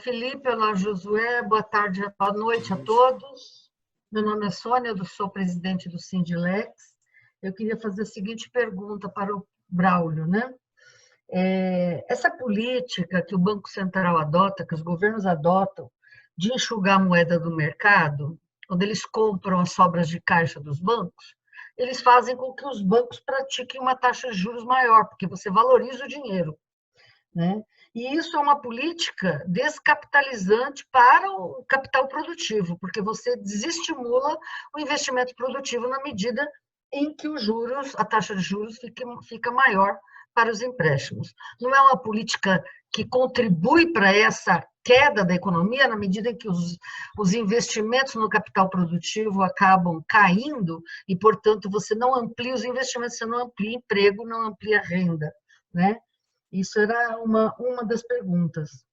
Felipe, olá Josué, boa tarde, boa noite a todos. Meu nome é Sônia, eu sou presidente do Sindilex. Eu queria fazer a seguinte pergunta para o Braulio, né? Essa política que o Banco Central adota, que os governos adotam, de enxugar a moeda do mercado, quando eles compram as sobras de caixa dos bancos, eles fazem com que os bancos pratiquem uma taxa de juros maior, porque você valoriza o dinheiro, né? E isso é uma política descapitalizante para o capital produtivo, porque você desestimula o investimento produtivo na medida em que os juros, a taxa de juros fica maior para os empréstimos. Não é uma política que contribui para essa queda da economia, na medida em que os investimentos no capital produtivo acabam caindo e, portanto, você não amplia os investimentos, você não amplia emprego, não amplia renda, né? Isso era uma das perguntas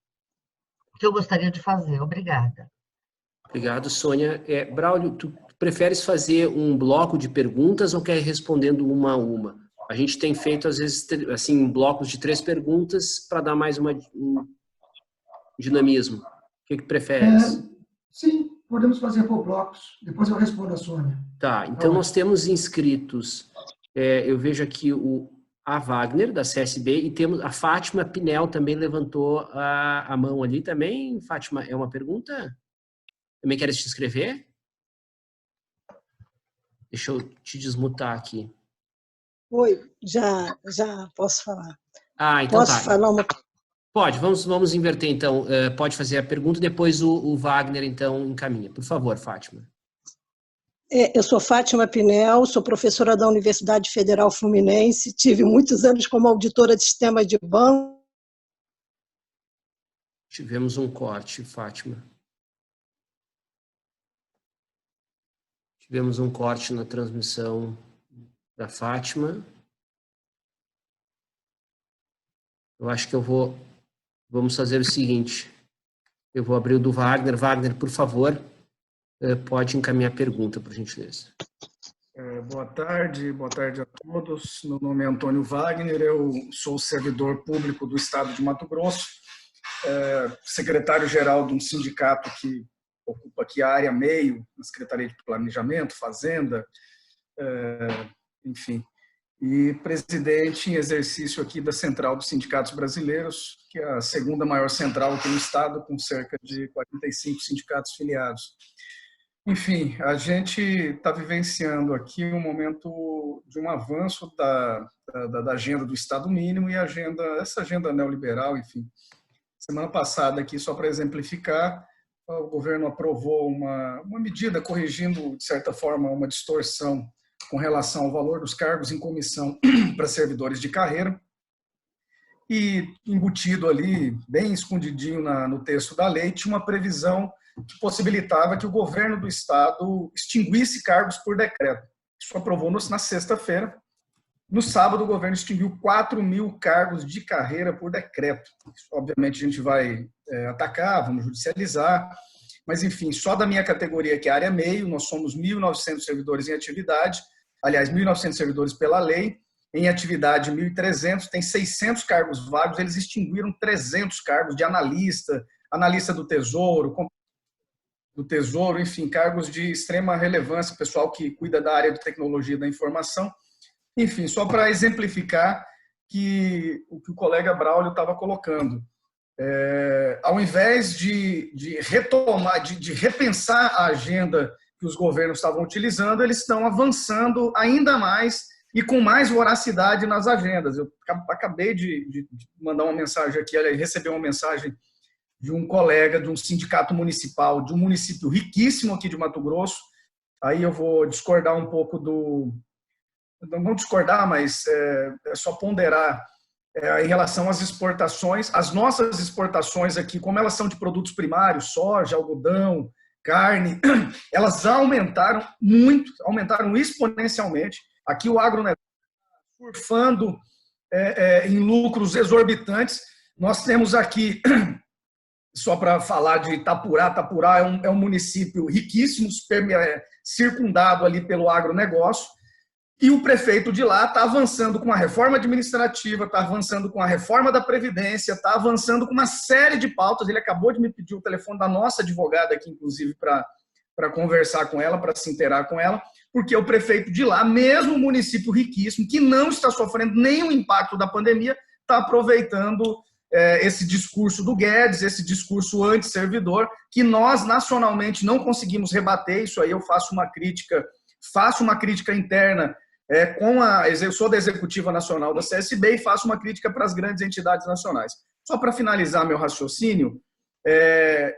que eu gostaria de fazer. Obrigada. Obrigado, Sônia. Braulio, tu preferes fazer um bloco de perguntas ou quer ir respondendo uma a uma? A gente tem feito, às vezes, assim, blocos de 3 perguntas para dar mais um dinamismo. O que preferes? Sim, podemos fazer por blocos. Depois eu respondo a Sônia. Tá, então nós temos inscritos. Eu vejo aqui a Wagner, da CSB, e temos a Fátima Pinel também levantou a mão ali também. Fátima, é uma pergunta? Também queres te inscrever? Deixa eu te desmutar aqui. Oi, já posso falar. Então posso falar uma... Pode, vamos inverter então. Pode fazer a pergunta, depois o Wagner então encaminha. Por favor, Fátima. Eu sou Fátima Pinel, sou professora da Universidade Federal Fluminense, tive muitos anos como auditora de sistema de banco. Tivemos um corte, Fátima. Tivemos um corte na transmissão da Fátima. Eu acho que vamos fazer o seguinte. Eu vou abrir o do Wagner. Wagner, por favor, pode encaminhar a pergunta, por gentileza. Boa tarde a todos. Meu nome é Antônio Wagner, eu sou servidor público do Estado de Mato Grosso, secretário-geral de um sindicato que ocupa aqui a área meio, na Secretaria de Planejamento, Fazenda, enfim, e presidente em exercício aqui da Central dos Sindicatos Brasileiros, que é a segunda maior central aqui no Estado, com cerca de 45 sindicatos filiados. Enfim, a gente está vivenciando aqui um momento de um avanço da agenda do Estado mínimo e essa agenda neoliberal, enfim. Semana passada aqui, só para exemplificar, o governo aprovou uma medida corrigindo, de certa forma, uma distorção com relação ao valor dos cargos em comissão para servidores de carreira. E embutido ali, bem escondidinho no texto da lei, tinha uma previsão que possibilitava que o governo do Estado extinguisse cargos por decreto. Isso aprovou na sexta-feira. No sábado, o governo extinguiu 4.000 cargos de carreira por decreto. Isso, obviamente, a gente vai atacar, vamos judicializar. Mas, enfim, só da minha categoria, que é a área meio, nós somos 1.900 servidores em atividade. Aliás, 1.900 servidores pela lei. Em atividade, 1.300. Tem 600 cargos vagos. Eles extinguiram 300 cargos de analista do Tesouro, enfim, cargos de extrema relevância, pessoal que cuida da área de tecnologia da informação. Enfim, só para exemplificar o que o colega Braulio estava colocando. Ao invés de retomar, de repensar a agenda que os governos estavam utilizando, eles estão avançando ainda mais e com mais voracidade nas agendas. Eu acabei de mandar uma mensagem aqui, receber uma mensagem de um colega de um sindicato municipal, de um município riquíssimo aqui de Mato Grosso. Aí eu vou discordar um pouco não discordar, mas só ponderar em relação às exportações. As nossas exportações aqui, como elas são de produtos primários, soja, algodão, carne, elas aumentaram muito, aumentaram exponencialmente. Aqui o agronegócio está surfando em lucros exorbitantes. Nós temos aqui, só para falar de Itapurá, é um município riquíssimo, circundado ali pelo agronegócio. E o prefeito de lá está avançando com a reforma administrativa, está avançando com a reforma da Previdência, está avançando com uma série de pautas. Ele acabou de me pedir o telefone da nossa advogada aqui, inclusive, para conversar com ela, para se inteirar com ela, porque o prefeito de lá, mesmo um município riquíssimo, que não está sofrendo nenhum impacto da pandemia, está aproveitando esse discurso do Guedes, esse discurso antisservidor, que nós, nacionalmente, não conseguimos rebater. Isso aí eu faço uma crítica interna. Eu sou da Executiva Nacional da CSB e faço uma crítica para as grandes entidades nacionais. Só para finalizar meu raciocínio,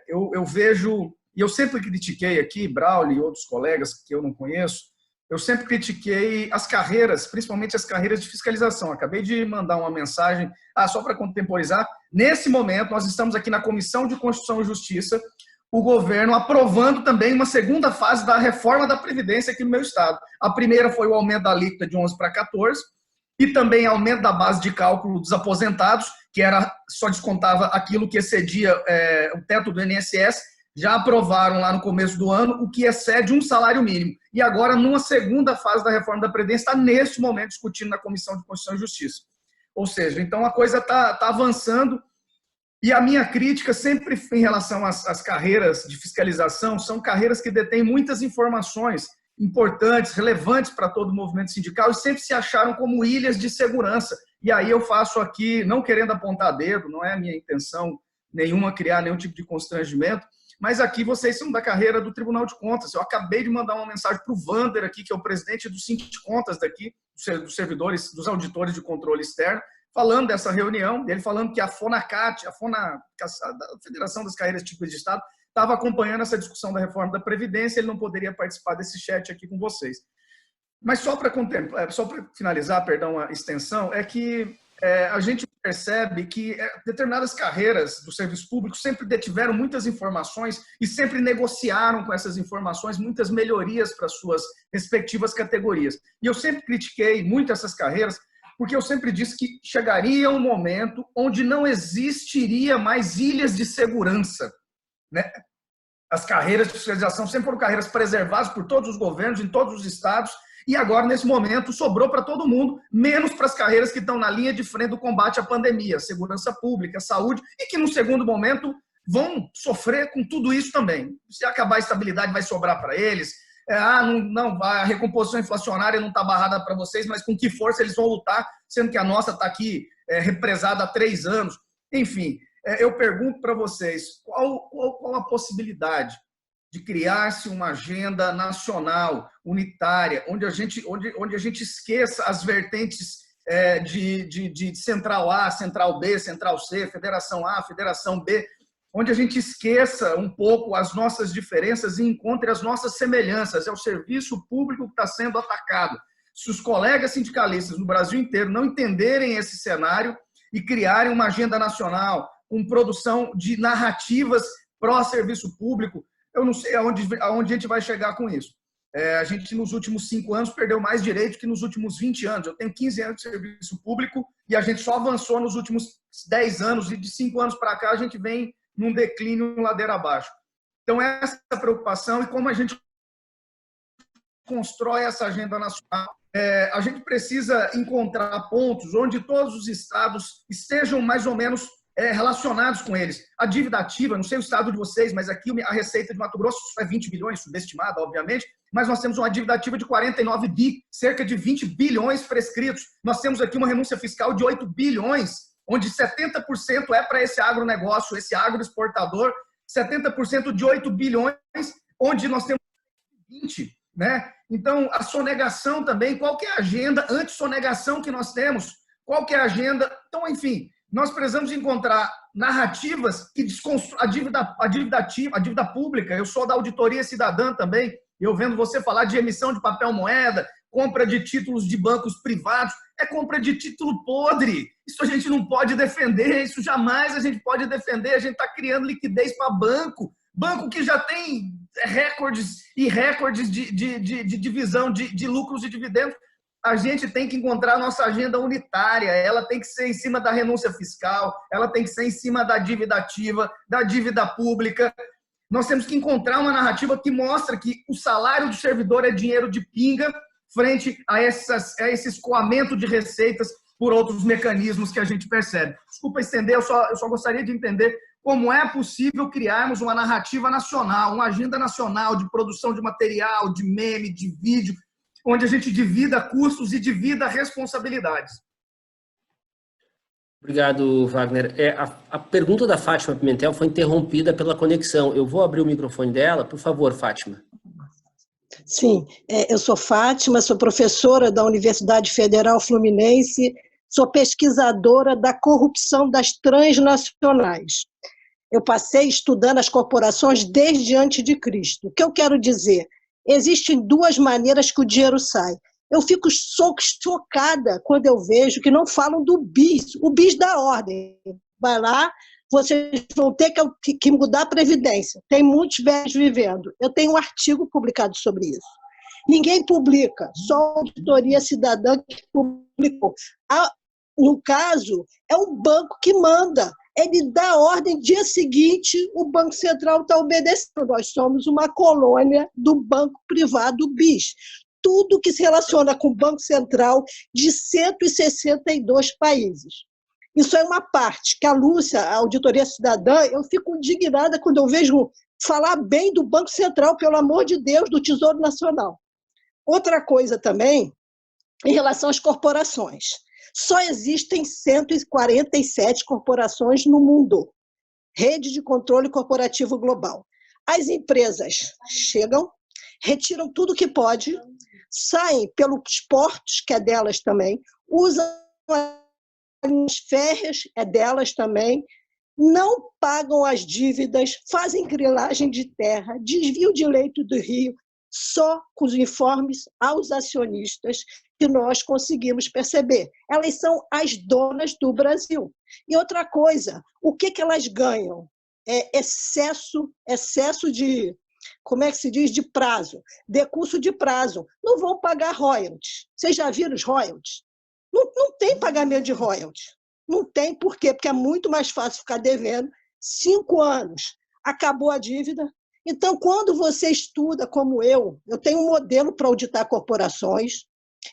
eu vejo, e eu sempre critiquei aqui, Braulio e outros colegas que eu não conheço, eu sempre critiquei as carreiras, principalmente as carreiras de fiscalização. Acabei de mandar uma mensagem, só para contemporizar, nesse momento nós estamos aqui na Comissão de Constituição e Justiça, o governo aprovando também uma segunda fase da reforma da Previdência aqui no meu estado. A primeira foi o aumento da alíquota de 11 para 14 e também aumento da base de cálculo dos aposentados, que só descontava aquilo que excedia o teto do INSS. Já aprovaram lá no começo do ano o que excede um salário mínimo. E agora, numa segunda fase da reforma da Previdência, está neste momento discutindo na Comissão de Constituição e Justiça. Ou seja, então a coisa está avançando. E a minha crítica sempre em relação às carreiras de fiscalização são carreiras que detêm muitas informações importantes, relevantes para todo o movimento sindical e sempre se acharam como ilhas de segurança. E aí eu faço aqui, não querendo apontar dedo, não é a minha intenção nenhuma criar nenhum tipo de constrangimento, mas aqui vocês são da carreira do Tribunal de Contas. Eu acabei de mandar uma mensagem para o Vander aqui, que é o presidente do Sindicato de Contas daqui, dos servidores, dos auditores de controle externo, falando dessa reunião, ele falando que a FONACAT, a Federação das Carreiras Típicas de Estado, estava acompanhando essa discussão da reforma da Previdência, ele não poderia participar desse chat aqui com vocês. Mas só para finalizar, perdão, a extensão, é que a gente percebe que determinadas carreiras do serviço público sempre detiveram muitas informações e sempre negociaram com essas informações muitas melhorias para suas respectivas categorias. E eu sempre critiquei muito essas carreiras, porque eu sempre disse que chegaria um momento onde não existiria mais ilhas de segurança, né? As carreiras de fiscalização sempre foram carreiras preservadas por todos os governos, em todos os estados, e agora, nesse momento, sobrou para todo mundo, menos para as carreiras que estão na linha de frente do combate à pandemia, segurança pública, saúde, e que, no segundo momento, vão sofrer com tudo isso também. Se acabar a estabilidade, vai sobrar para eles. Não, a recomposição inflacionária não está barrada para vocês, mas com que força eles vão lutar, sendo que a nossa está aqui represada há 3 anos. Enfim, eu pergunto para vocês, qual a possibilidade de criar-se uma agenda nacional, unitária, onde a gente esqueça as vertentes de Central A, Central B, Central C, Federação A, Federação B, onde a gente esqueça um pouco as nossas diferenças e encontre as nossas semelhanças. É o serviço público que está sendo atacado. Se os colegas sindicalistas no Brasil inteiro não entenderem esse cenário e criarem uma agenda nacional com produção de narrativas pró-serviço público, eu não sei aonde a gente vai chegar com isso. A gente, nos últimos 5 anos, perdeu mais direitos que nos últimos 20 anos. Eu tenho 15 anos de serviço público e a gente só avançou nos últimos 10 anos, e de 5 anos para cá a gente vem num declínio ladeira abaixo. Então, essa preocupação e como a gente constrói essa agenda nacional, a gente precisa encontrar pontos onde todos os estados estejam mais ou menos relacionados com eles. A dívida ativa, não sei o estado de vocês, mas aqui a receita de Mato Grosso é 20 bilhões, subestimada, obviamente, mas nós temos uma dívida ativa de 49 bi, cerca de 20 bilhões prescritos. Nós temos aqui uma renúncia fiscal de 8 bilhões, onde 70% é para esse agronegócio, esse agroexportador, 70% de 8 bilhões, onde nós temos 20, né? Então, a sonegação também, qual que é a agenda anti-sonegação que nós temos? Qual que é a agenda? Então, enfim, nós precisamos encontrar narrativas que desconstruam a dívida ativa, a dívida pública. Eu sou da auditoria cidadã também, eu vendo você falar de emissão de papel moeda, compra de títulos de bancos privados, é compra de título podre. Isso a gente não pode defender, isso jamais a gente pode defender. A gente está criando liquidez para banco que já tem recordes e recordes de divisão de lucros e dividendos. A gente tem que encontrar a nossa agenda unitária, ela tem que ser em cima da renúncia fiscal, ela tem que ser em cima da dívida ativa, da dívida pública. Nós temos que encontrar uma narrativa que mostra que o salário do servidor é dinheiro de pinga, frente a esse escoamento de receitas por outros mecanismos que a gente percebe. Desculpa estender, eu só gostaria de entender como é possível criarmos uma narrativa nacional, uma agenda nacional de produção de material, de meme, de vídeo, onde a gente divida custos e divida responsabilidades. Obrigado, Wagner. A pergunta da Fátima Pimentel foi interrompida pela conexão. Eu vou abrir o microfone dela. Por favor, Fátima. Sim, eu sou Fátima, sou professora da Universidade Federal Fluminense, sou pesquisadora da corrupção das transnacionais. Eu passei estudando as corporações desde antes de Cristo. O que eu quero dizer? Existem duas maneiras que o dinheiro sai. Eu fico chocada quando eu vejo que não falam do BIS, o BIS da ordem. Vai lá, vocês vão ter que mudar a Previdência. Tem muitos velhos vivendo. Eu tenho um artigo publicado sobre isso. Ninguém publica, só a Auditoria Cidadã que publicou. No caso, é o banco que manda. Ele dá ordem, dia seguinte, o Banco Central está obedecendo. Nós somos uma colônia do banco privado BIS. Tudo que se relaciona com o Banco Central de 162 países. Isso é uma parte que a Lúcia, a Auditoria Cidadã, eu fico indignada quando eu vejo falar bem do Banco Central, pelo amor de Deus, do Tesouro Nacional. Outra coisa também, em relação às corporações. Só existem 147 corporações no mundo. Rede de controle corporativo global. As empresas chegam, retiram tudo que pode, saem pelos portos, que é delas também, usam as férreas, é delas também, não pagam as dívidas, fazem grilagem de terra, desvio de leito do rio, só com os informes aos acionistas que nós conseguimos perceber. Elas são as donas do Brasil. E outra coisa, o que elas ganham? É excesso de, como é que se diz, de prazo, decurso de prazo. Não vão pagar royalties. Vocês já viram os royalties? Não tem pagamento de royalties. Não tem, por quê? Porque é muito mais fácil ficar devendo 5 anos. Acabou a dívida. Então, quando você estuda, como eu tenho um modelo para auditar corporações.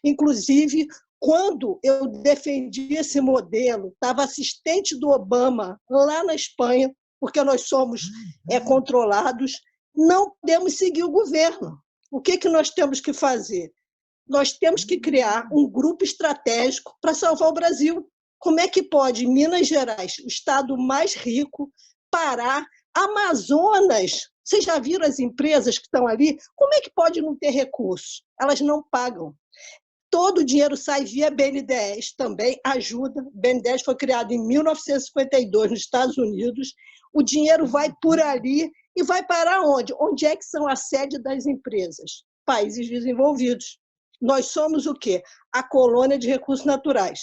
Inclusive, quando eu defendi esse modelo, estava assistente do Obama lá na Espanha, porque nós somos controlados, não podemos seguir o governo. O que nós temos que fazer? Nós temos que criar um grupo estratégico para salvar o Brasil. Como é que pode Minas Gerais, o estado mais rico, Pará, Amazonas? Vocês já viram as empresas que estão ali? Como é que pode não ter recursos? Elas não pagam. Todo o dinheiro sai via BNDES, também ajuda. O BNDES foi criado em 1952 nos Estados Unidos. O dinheiro vai por ali e vai para onde? Onde é que são a sede das empresas? Países desenvolvidos. Nós somos o quê? A colônia de recursos naturais.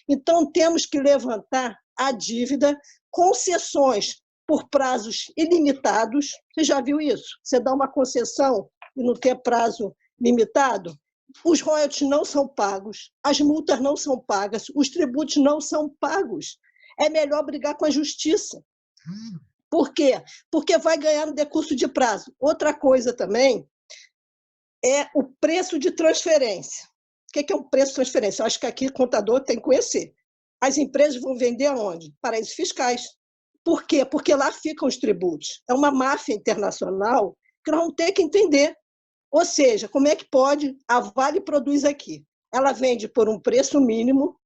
Então, temos que levantar a dívida, concessões por prazos ilimitados. Você já viu isso? Você dá uma concessão e não tem prazo limitado? Os royalties não são pagos, as multas não são pagas, os tributos não são pagos. É melhor brigar com a justiça. Por quê? Porque vai ganhar no decurso de prazo. Outra coisa também é o preço de transferência. O que é um preço de transferência? Eu acho que aqui o contador tem que conhecer. As empresas vão vender aonde? Paraísos fiscais. Por quê? Porque lá ficam os tributos. É uma máfia internacional que nós vamos ter que entender. Ou seja, como é que pode? A Vale produz aqui. Ela vende por um preço mínimo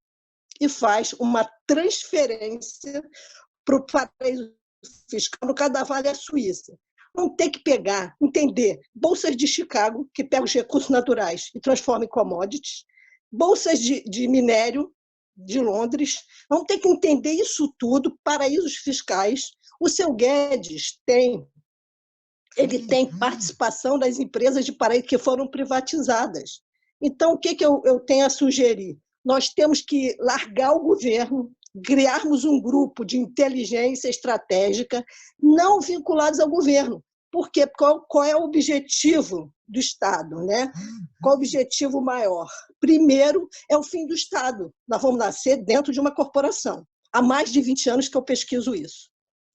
e faz uma transferência para o paraíso fiscal. No caso da Vale, é a Suíça. Vamos ter que pegar, entender, bolsas de Chicago, que pegam os recursos naturais e transformam em commodities, bolsas de minério de Londres. Vamos ter que entender isso tudo, paraísos fiscais. O seu Guedes tem participação das empresas de paraíso que foram privatizadas. Então, o que eu tenho a sugerir? Nós temos que largar o governo, criarmos um grupo de inteligência estratégica não vinculados ao governo. Por quê? Qual é o objetivo do Estado, né? Qual o objetivo maior? Primeiro, é o fim do Estado. Nós vamos nascer dentro de uma corporação. Há mais de 20 anos que eu pesquiso isso.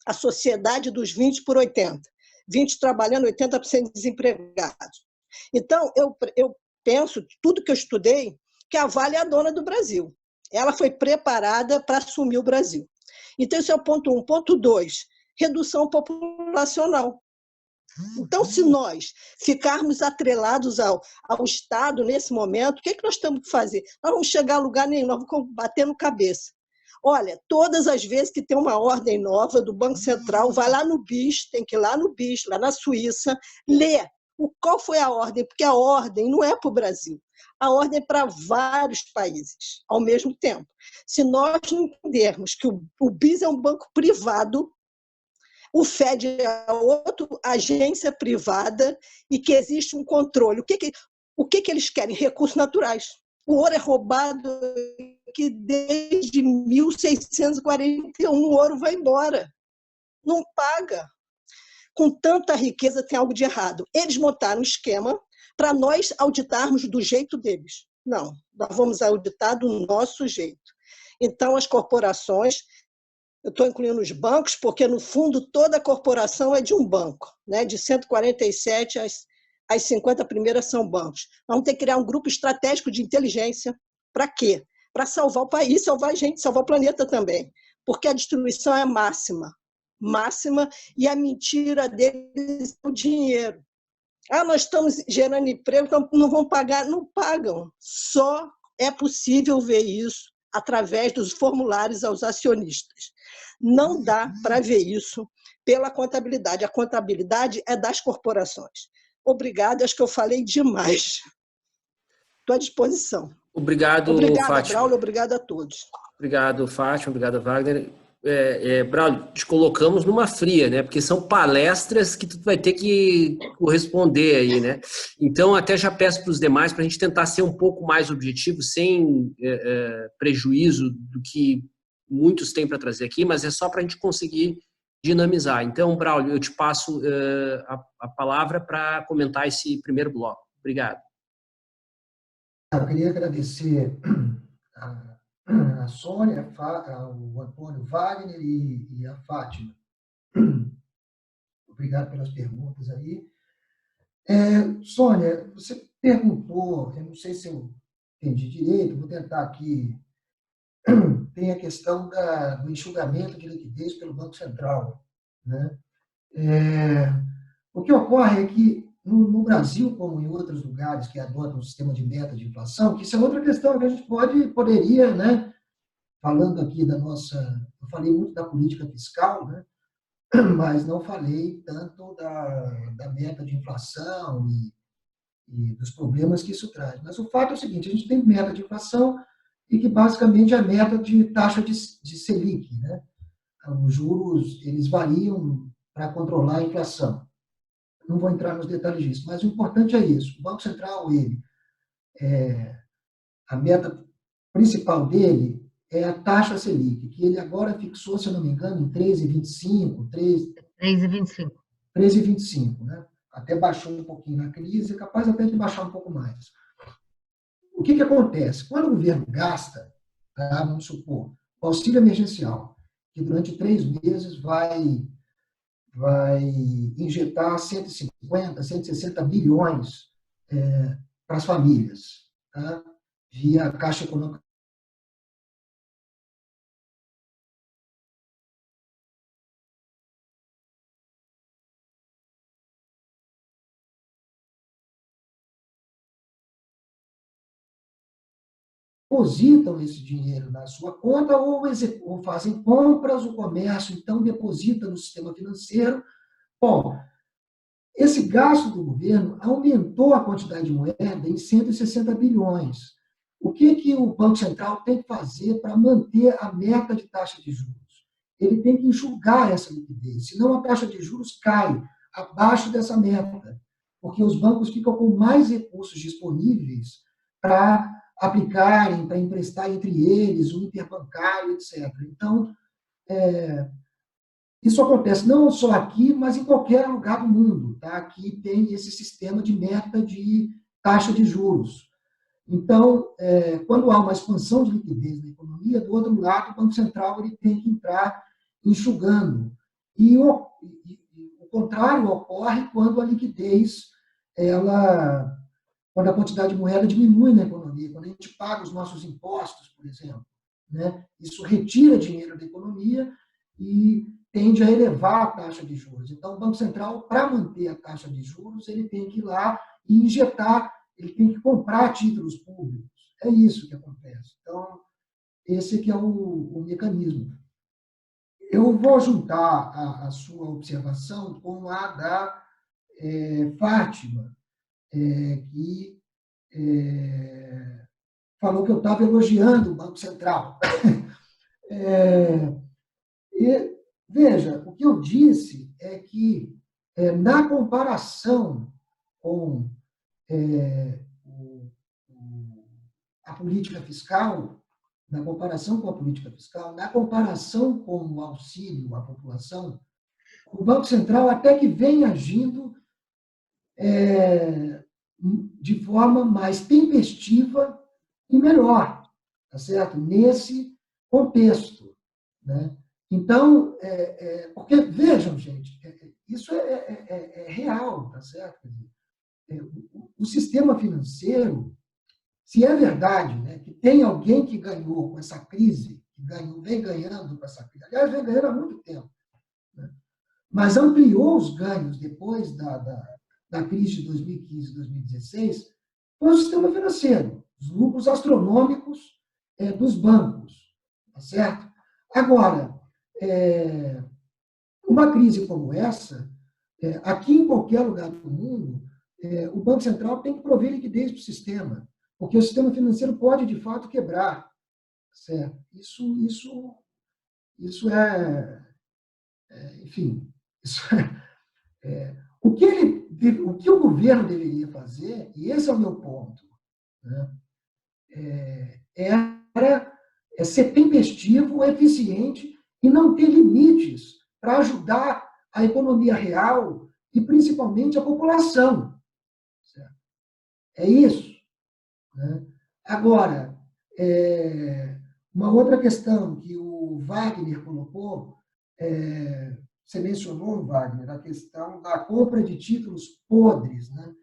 A sociedade dos 20 por 80. 20 trabalhando, 80% desempregados. Então, eu penso, tudo que eu estudei, que a Vale é a dona do Brasil. Ela foi preparada para assumir o Brasil. Então, esse é o ponto 1. Ponto 2, redução populacional. Então, se nós ficarmos atrelados ao Estado nesse momento, o que nós temos que fazer? Nós vamos chegar a lugar nenhum, nós vamos batendo cabeça. Olha, todas as vezes que tem uma ordem nova do Banco Central, vai lá no BIS, tem que ir lá no BIS, lá na Suíça, ler qual foi a ordem, porque a ordem não é para o Brasil, a ordem é para vários países ao mesmo tempo. Se nós não entendermos que o BIS é um banco privado, o FED é outra agência privada e que existe um controle. O que eles querem? Recursos naturais. O ouro é roubado que desde 1641 o ouro vai embora. Não paga. Com tanta riqueza tem algo de errado. Eles montaram um esquema para nós auditarmos do jeito deles. Não, nós vamos auditar do nosso jeito. Então, as corporações, eu estou incluindo os bancos, porque, no fundo, toda corporação é de um banco, né? De 147, as 50 primeiras são bancos. Vamos ter que criar um grupo estratégico de inteligência. Para quê? Para salvar o país, salvar a gente, salvar o planeta também. Porque a destruição é máxima. Máxima, e a mentira deles é o dinheiro. Nós estamos gerando emprego, então não vão pagar. Não pagam. Só é possível ver isso através dos formulários aos acionistas. Não dá para ver isso pela contabilidade. A contabilidade é das corporações. Obrigada, acho que eu falei demais. Estou à disposição. Obrigado, obrigada, Fátima. Braulio, obrigada a todos. Obrigado, Fátima, obrigado, Wagner. Braulio, te colocamos numa fria, né? Porque são palestras que tu vai ter que corresponder aí, né? Então, até já peço para os demais para a gente tentar ser um pouco mais objetivo, sem prejuízo do que muitos têm para trazer aqui, mas é só para a gente conseguir dinamizar. Então, Braulio, eu te passo a palavra para comentar esse primeiro bloco. Obrigado. Eu queria agradecer a Sônia, o Antônio Wagner e a Fátima. Obrigado pelas perguntas aí. Sônia, você perguntou, eu não sei se eu entendi direito, vou tentar aqui. Tem a questão do enxugamento de liquidez pelo Banco Central, né? O que ocorre é que, no Brasil, como em outros lugares que adotam o sistema de meta de inflação, que isso é outra questão que a gente poderia, né? Falando aqui eu falei muito da política fiscal, né? Mas não falei tanto da meta de inflação e dos problemas que isso traz. Mas o fato é o seguinte, a gente tem meta de inflação e que basicamente é a meta de taxa de Selic, né? Os juros, eles variam para controlar a inflação. Não vou entrar nos detalhes disso, mas o importante é isso. O Banco Central, a meta principal dele é a taxa Selic, que ele agora fixou, se eu não me engano, em 3,25, 3,25, né? Até baixou um pouquinho na crise, é capaz até de baixar um pouco mais. O que acontece? Quando o governo gasta, tá, vamos supor, o auxílio emergencial, que durante 3 meses vai injetar 150, 160 bilhões para as famílias, tá? Via a Caixa Econômica. Depositam esse dinheiro na sua conta ou fazem compras, o comércio, então, deposita no sistema financeiro. Bom, esse gasto do governo aumentou a quantidade de moeda em 160 bilhões. O que o Banco Central tem que fazer para manter a meta de taxa de juros? Ele tem que enxugar essa liquidez, senão a taxa de juros cai abaixo dessa meta, porque os bancos ficam com mais recursos disponíveis para aplicarem, para emprestar entre eles, o interbancário, etc. Então, isso acontece não só aqui, mas em qualquer lugar do mundo. Tá? Aqui tem esse sistema de meta de taxa de juros. Então, quando há uma expansão de liquidez na economia, do outro lado, o Banco Central ele tem que entrar enxugando. E o contrário ocorre quando a liquidez ela quando a quantidade de moeda diminui na economia, quando a gente paga os nossos impostos, por exemplo, né? Isso retira dinheiro da economia e tende a elevar a taxa de juros. Então, o Banco Central, para manter a taxa de juros, ele tem que ir lá e injetar, ele tem que comprar títulos públicos. É isso que acontece. Então, esse que é o mecanismo. Eu vou juntar a sua observação com a da Fátima, que falou que eu estava elogiando o Banco Central. E, veja, o que eu disse é que, na comparação com a política fiscal, na comparação com o auxílio à população, o Banco Central até que vem agindo de forma mais tempestiva e melhor, tá certo? Nesse contexto, né? Então, porque, vejam, gente, isso é real, tá certo? O sistema financeiro, se é verdade, né, que tem alguém que ganhou com essa crise, vem ganhando com essa crise, aliás, vem ganhando há muito tempo, né, mas ampliou os ganhos depois da crise de 2015 e 2016, foi o sistema financeiro, os lucros astronômicos dos bancos, tá certo? Agora, uma crise como essa, aqui em qualquer lugar do mundo, o Banco Central tem que prover liquidez para o sistema, porque o sistema financeiro pode, de fato, quebrar. Certo? Isso enfim, o que o governo deveria fazer, e esse é o meu ponto, né, era ser tempestivo, eficiente e não ter limites para ajudar a economia real e, principalmente, a população. Certo? É isso. Né? Agora, uma outra questão que o Wagner colocou, você mencionou, Wagner, a questão da compra de títulos podres. Né?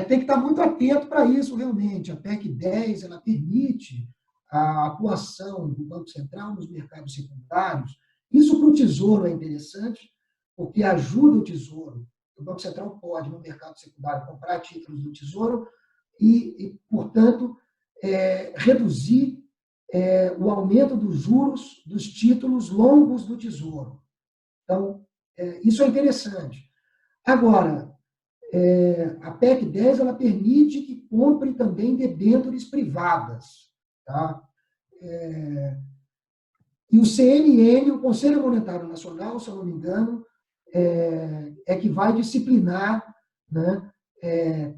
Tem que estar muito atento para isso, realmente. A PEC 10 ela permite a atuação do Banco Central nos mercados secundários. Isso para o Tesouro é interessante, porque ajuda o Tesouro. O Banco Central pode, no mercado secundário, comprar títulos do Tesouro e portanto, reduzir o aumento dos juros dos títulos longos do Tesouro. Então, isso é interessante. Agora, a PEC 10 ela permite que compre também debêntures privadas. Tá? E o CMN, o Conselho Monetário Nacional, se eu não me engano, que vai disciplinar, né,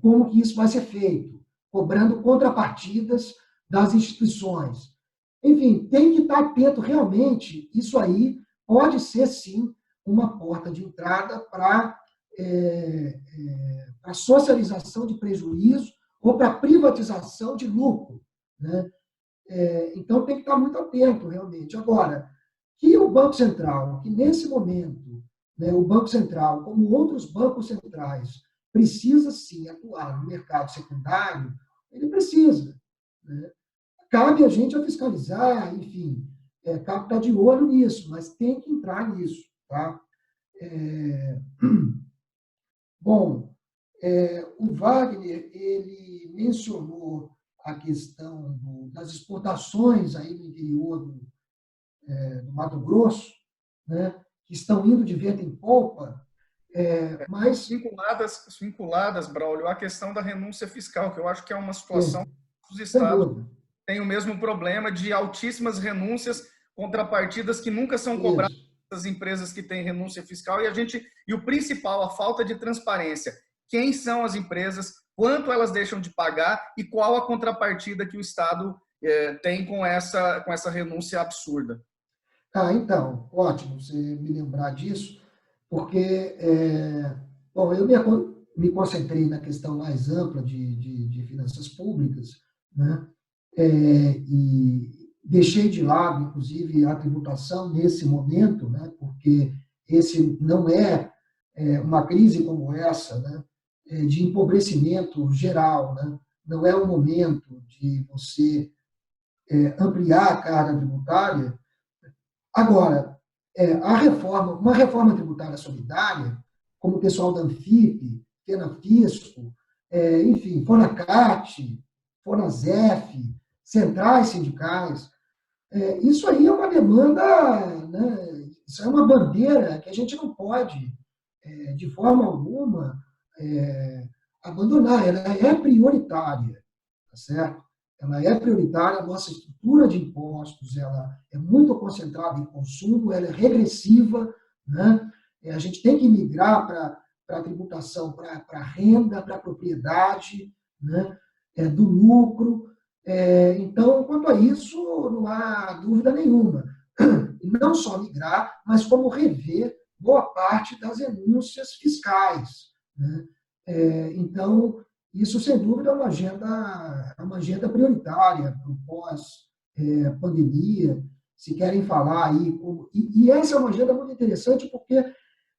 como que isso vai ser feito, cobrando contrapartidas das instituições. Enfim, tem que estar atento realmente, isso aí pode ser, sim, uma porta de entrada para a socialização de prejuízo ou para a privatização de lucro. Né? Então, tem que estar muito atento, realmente. Agora, que o Banco Central, que nesse momento, né, o Banco Central, como outros bancos centrais, precisa, sim, atuar no mercado secundário, ele precisa. Né? Cabe a gente a fiscalizar, enfim, cabe estar de olho nisso, mas tem que entrar nisso. Tá? Bom, o Wagner, ele mencionou a questão das exportações aí no interior do Mato Grosso, né, que estão indo de vento em polpa, mas... Vinculadas, Braulio, à questão da renúncia fiscal, que eu acho que é uma situação que os estados têm o mesmo problema de altíssimas renúncias, contrapartidas que nunca são cobradas das empresas que têm renúncia fiscal, e o principal, a falta de transparência. Quem são as empresas, quanto elas deixam de pagar e qual a contrapartida que o Estado tem com essa renúncia absurda. Então, ótimo você me lembrar disso, porque bom, eu me concentrei na questão mais ampla de finanças públicas, né? E deixei de lado, inclusive, a tributação nesse momento, né? Porque esse não uma crise como essa, né? de empobrecimento geral, né? Não é o momento de você ampliar a carga tributária. Agora, uma reforma tributária solidária, como o pessoal da Anfip, FENAFISCO, enfim, FONACAT, FONASEF, centrais sindicais, isso aí é uma demanda, né? Isso é uma bandeira que a gente não pode, de forma alguma, abandonar. Ela é prioritária, tá certo? Ela é prioritária, a nossa estrutura de impostos ela é muito concentrada em consumo, ela é regressiva, né? A gente tem que migrar para a tributação, para a renda, para a propriedade, né? Do lucro. Então, quanto a isso, não há dúvida nenhuma. E não só migrar, mas como rever boa parte das renúncias fiscais, né? Então, isso, sem dúvida, é uma agenda prioritária para o pós-pandemia. Se querem falar aí... E essa é uma agenda muito interessante porque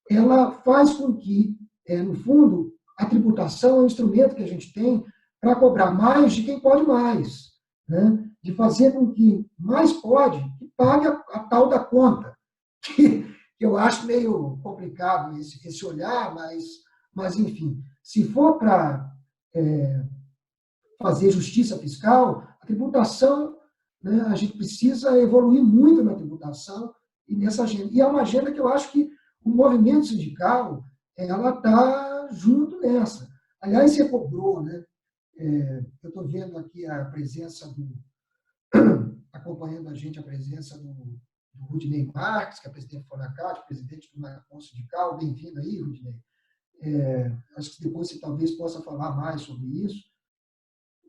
ela faz com que, no fundo, a tributação é um instrumento que a gente tem para cobrar mais de quem pode mais, né? De fazer com que mais pode, que pague a tal da conta, que eu acho meio complicado esse olhar, mas, enfim, se for para fazer justiça fiscal, a tributação, né, a gente precisa evoluir muito na tributação e nessa agenda. E é uma agenda que eu acho que o movimento sindical ela está junto nessa. Aliás, você cobrou, né? Eu estou vendo aqui a presença acompanhando a gente, a presença do Rudinei Marques, que é presidente do FONACAT, presidente do Marcon Sindical. Bem-vindo aí, Rudinei. Acho que depois você talvez possa falar mais sobre isso.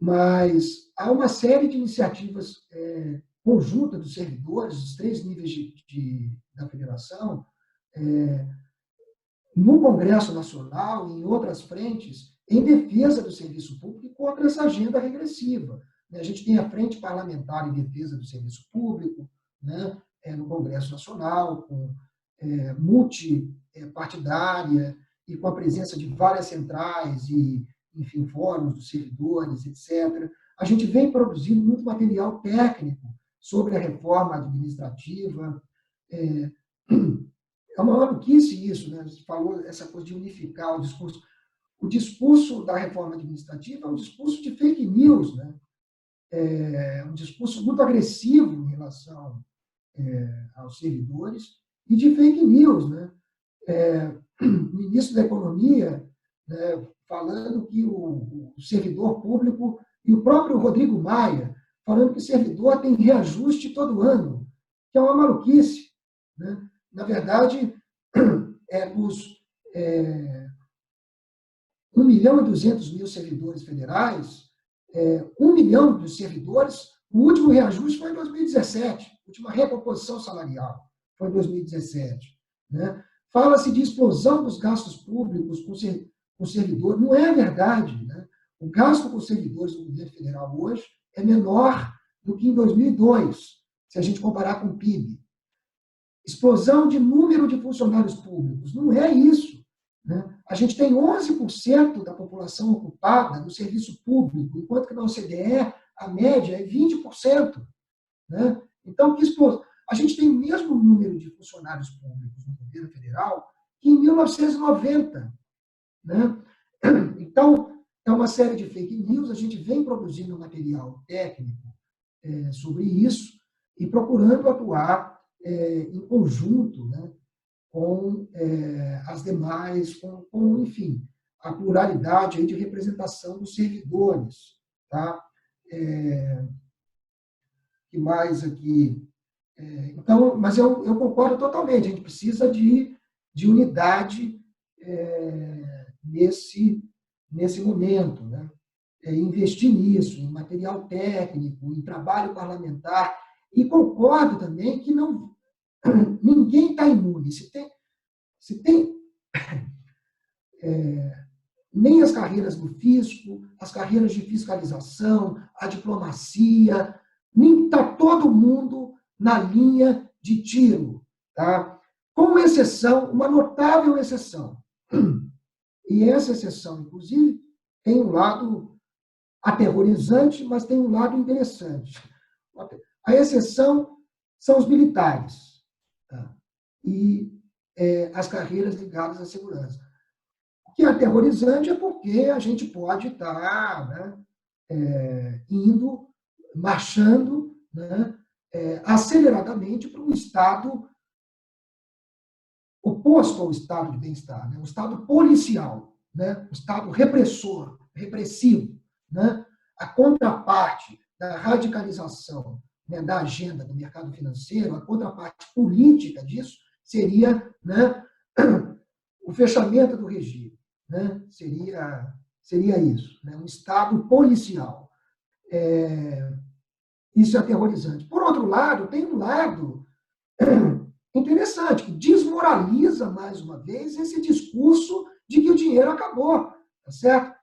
Mas há uma série de iniciativas conjuntas dos servidores, dos 3 níveis da federação, no Congresso Nacional e em outras frentes, em defesa do serviço público e contra essa agenda regressiva. A gente tem a Frente Parlamentar em Defesa do Serviço Público, né, no Congresso Nacional, com multipartidária e com a presença de várias centrais e, enfim, fóruns dos servidores, etc. A gente vem produzindo muito material técnico sobre a reforma administrativa. É uma maluquice isso, né? Você falou essa coisa de unificar o discurso. O discurso da reforma administrativa é um discurso de fake news, né? Um discurso muito agressivo em relação aos servidores e de fake news, né? O ministro da Economia, né, falando que o servidor público, e o próprio Rodrigo Maia, falando que o servidor tem reajuste todo ano, que é uma maluquice, né? Na verdade, dos 1.200.000 servidores federais, 1 milhão dos servidores, o último reajuste foi em 2017, a última recomposição salarial foi em 2017. Né? Fala-se de explosão dos gastos públicos com servidores. Não é verdade. Né? O gasto com servidores do governo federal hoje é menor do que em 2002, se a gente comparar com o PIB. Explosão de número de funcionários públicos. Não é isso. Né? A gente tem 11% da população ocupada no serviço público, enquanto que na OCDE a média é 20%. Né? Então, a gente tem o mesmo número de funcionários públicos no governo federal que em 1990. Né? Então, é uma série de fake news, a gente vem produzindo material técnico sobre isso e procurando atuar em conjunto, né, com as demais, enfim, a pluralidade aí de representação dos servidores. Tá? Que mais aqui? Então, mas eu concordo totalmente, a gente precisa de unidade nesse momento, né? Investir nisso, em material técnico, em trabalho parlamentar, e concordo também que ninguém está imune. Se tem nem as carreiras do fisco, as carreiras de fiscalização, a diplomacia, nem está todo mundo na linha de tiro, tá? Com exceção, uma notável exceção. E essa exceção, inclusive, tem um lado aterrorizante, mas tem um lado interessante. A exceção são os militares, tá? E as carreiras ligadas à segurança. O que é aterrorizante é porque a gente pode estar, né, marchando, né, aceleradamente para um estado oposto ao estado de bem-estar, né? Um estado policial, né? Um estado repressor, repressivo, né? A contraparte da radicalização, né, da agenda do mercado financeiro, a contraparte política disso seria, né, o fechamento do regime, né? Seria isso, né? Um estado policial. Isso é aterrorizante. Por outro lado, tem um lado interessante, que desmoraliza, mais uma vez, esse discurso de que o dinheiro acabou, tá certo?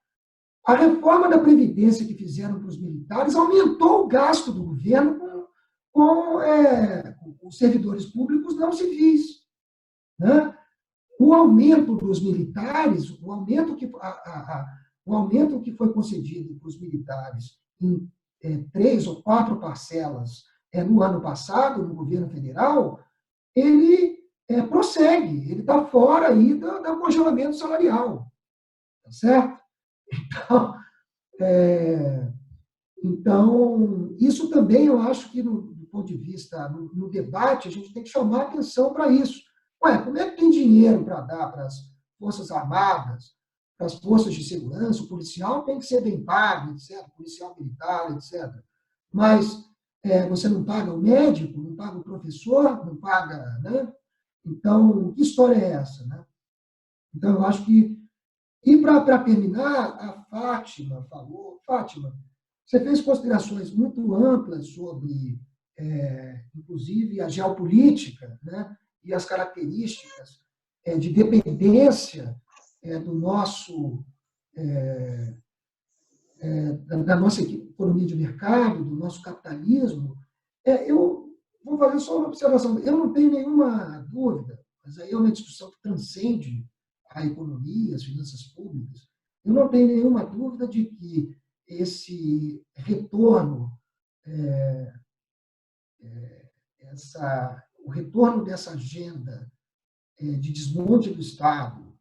A reforma da Previdência que fizeram para os militares aumentou o gasto do governo com os servidores públicos não civis, né? O aumento dos militares, o aumento que foi concedido para os militares em 3 ou 4 parcelas no ano passado, no governo federal, ele prossegue, ele está fora aí do congelamento salarial, tá certo? Então, isso também eu acho que, do ponto de vista, no debate, a gente tem que chamar atenção para isso. Ué, como é que tem dinheiro para dar para as Forças Armadas, para as forças de segurança? O policial tem que ser bem pago, etc., o policial militar, etc. Mas você não paga o médico, não paga o professor, não paga, né? Então, que história é essa, né? Então, eu acho que... E, para terminar, a Fátima falou... Fátima, você fez considerações muito amplas sobre, inclusive, a geopolítica, né? E as características de dependência da nossa economia de mercado, do nosso capitalismo. Eu vou fazer só uma observação. Eu não tenho nenhuma dúvida, mas aí é uma discussão que transcende a economia, as finanças públicas. Eu não tenho nenhuma dúvida de que esse retorno, o retorno dessa agenda de desmonte do Estado,